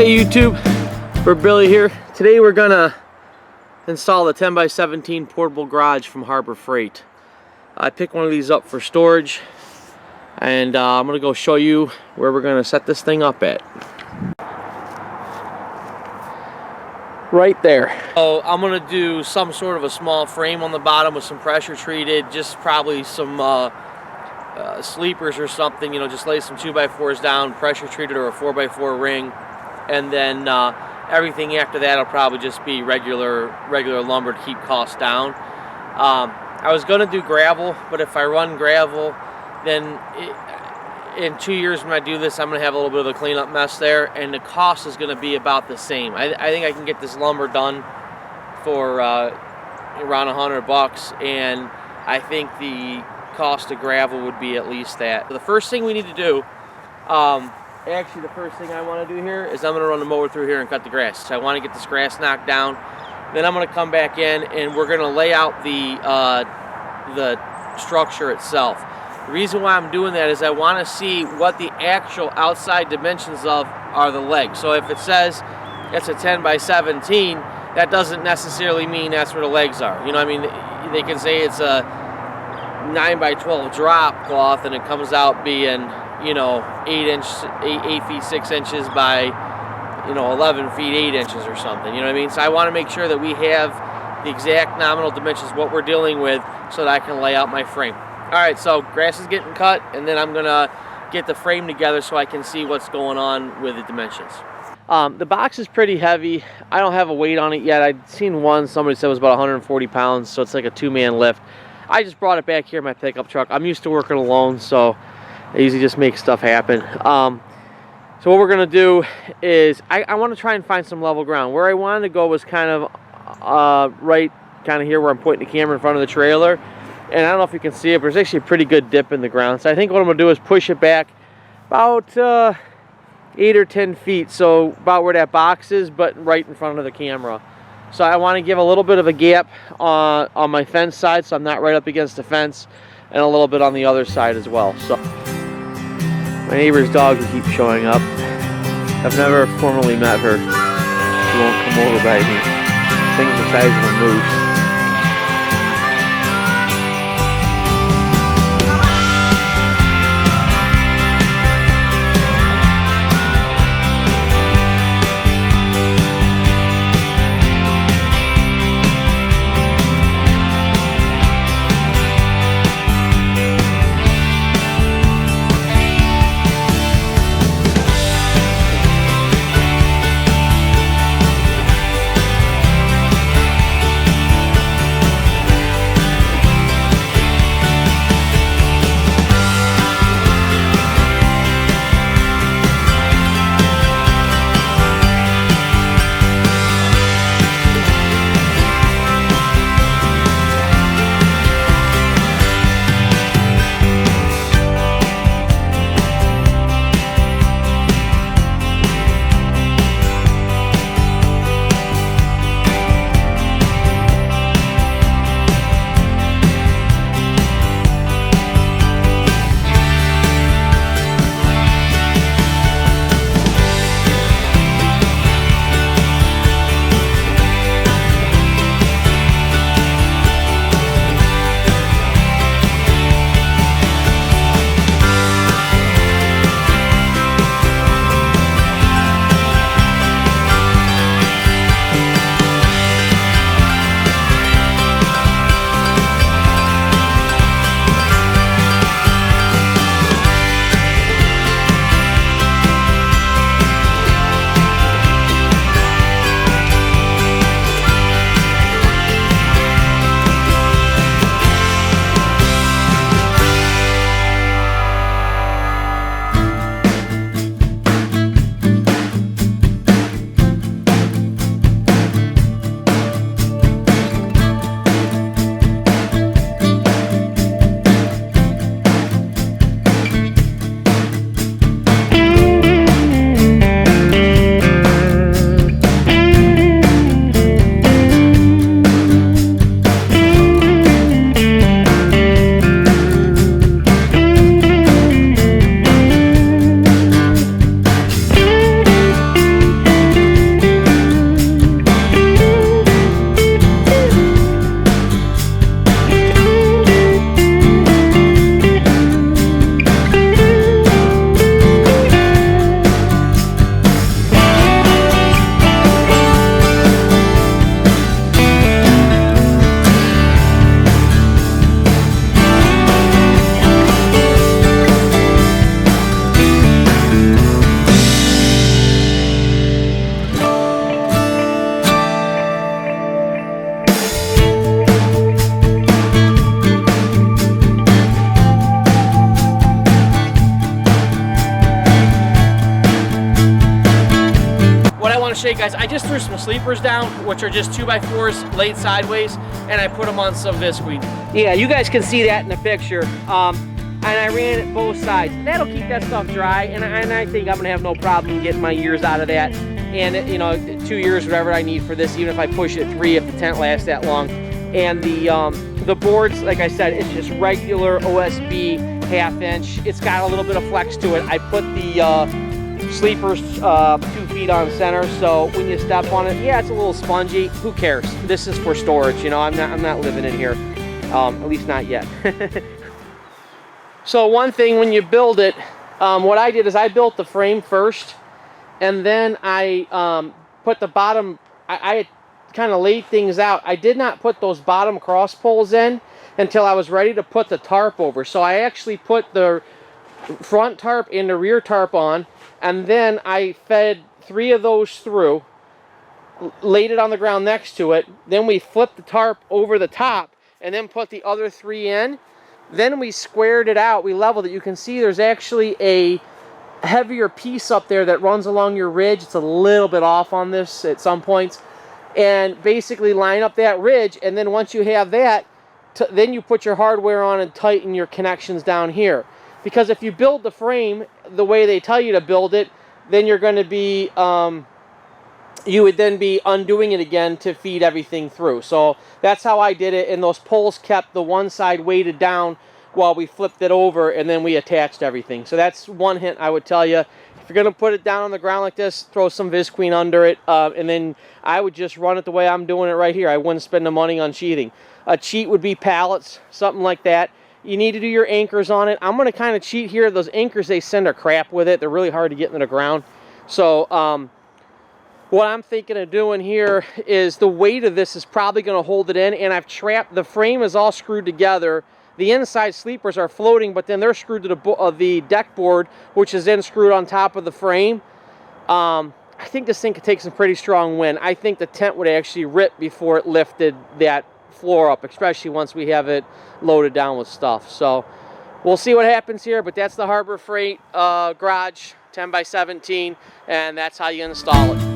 Hey YouTube, for Billy here. Today we're gonna install the 10x17 portable garage from Harbor Freight. I picked one of these up for storage, and I'm gonna go show you where we're gonna set this thing up at. Right there. So I'm gonna do some sort of a small frame on the bottom with some pressure treated, just probably some sleepers or something, you know, just lay some 2x4s down, pressure treated, or a 4x4 ring. And then everything after that will probably just be regular lumber to keep costs down. I was going to do gravel, but if I run gravel, then in 2 years when I do this, I'm going to have a little bit of a cleanup mess there, and the cost is going to be about the same. I think I can get this lumber done for around $100, and I think the cost of gravel would be at least that. The first thing we need to do, actually, the first thing I want to do here is I'm going to run the mower through here and cut the grass. So I want to get this grass knocked down. Then I'm going to come back in and we're going to lay out the structure itself. The reason why I'm doing that is I want to see what the actual outside dimensions of are the legs. So if it says it's a 10x17, that doesn't necessarily mean that's where the legs are. You know what I mean? They can say it's a 9x12 drop cloth and it comes out being, you know, 8 feet 6 inches by, you know, 11 feet 8 inches or something. You know what I mean? So I want to make sure that we have the exact nominal dimensions, what we're dealing with, so that I can lay out my frame. All right, so grass is getting cut, and then I'm gonna get the frame together so I can see what's going on with the dimensions. The box is pretty heavy. I don't have a weight on it yet. I'd seen one, somebody said it was about 140 pounds, so it's like a two-man lift. I just brought it back here in my pickup truck. I'm used to working alone, so I usually just make stuff happen. So what we're gonna do is I want to try and find some level ground. Where I wanted to go was kind of right kind of here where I'm pointing the camera in front of the trailer. And I don't know if you can see it, but there's actually a pretty good dip in the ground. So I think what I'm gonna do is push it back about 8 or 10 feet. So about where that box is, but right in front of the camera. So I want to give a little bit of a gap on my fence side, so I'm not right up against the fence, and a little bit on the other side as well. So my neighbor's dog will keep showing up. I've never formally met her. She won't come over by me. Thing's the size of a moose. show you guys, I just threw some sleepers down, which are just 2x4s laid sideways, and I put them on some visqueen. Yeah, you guys can see that in the picture. And I ran it both sides. That'll keep that stuff dry, and I think I'm gonna have no problem getting my years out of that. And you know, 2 years, whatever I need for this, even if I push it 3, if the tent lasts that long. And the boards, like I said, it's just regular OSB 1/2 inch. It's got a little bit of flex to it. I put the sleepers 2 feet on center, so when you step on it, yeah, it's a little spongy. Who cares? This is for storage. You know, I'm not living in here, at least not yet. So one thing when you build it, what I did is I built the frame first, and then I put the bottom, I kind of laid things out. I did not put those bottom cross poles in until I was ready to put the tarp over. So I actually put the front tarp and the rear tarp on, and then I fed 3 of those through, laid it on the ground next to it, then we flipped the tarp over the top, and then put the other 3 in. Then we squared it out, we leveled it. You can see there's actually a heavier piece up there that runs along your ridge. It's a little bit off on this at some points. And basically line up that ridge, and then once you have that, then you put your hardware on and tighten your connections down here. Because if you build the frame the way they tell you to build it, then you're going to be, you would then be undoing it again to feed everything through. So that's how I did it, and those poles kept the one side weighted down while we flipped it over, and then we attached everything. So that's one hint I would tell you. If you're going to put it down on the ground like this, throw some visqueen under it, and then I would just run it the way I'm doing it right here. I wouldn't spend the money on sheathing. A cheat would be pallets, something like that. You need to do your anchors on it. I'm going to kind of cheat here. Those anchors they send are crap with it. They're really hard to get into the ground. So what I'm thinking of doing here is the weight of this is probably going to hold it in, and I've trapped, the frame is all screwed together. The inside sleepers are floating, but then they're screwed to the deck board, which is then screwed on top of the frame. I think this thing could take some pretty strong wind. I think the tent would actually rip before it lifted that floor up, especially once we have it loaded down with stuff. So we'll see what happens here, but that's the Harbor Freight garage 10x17, and that's how you install it.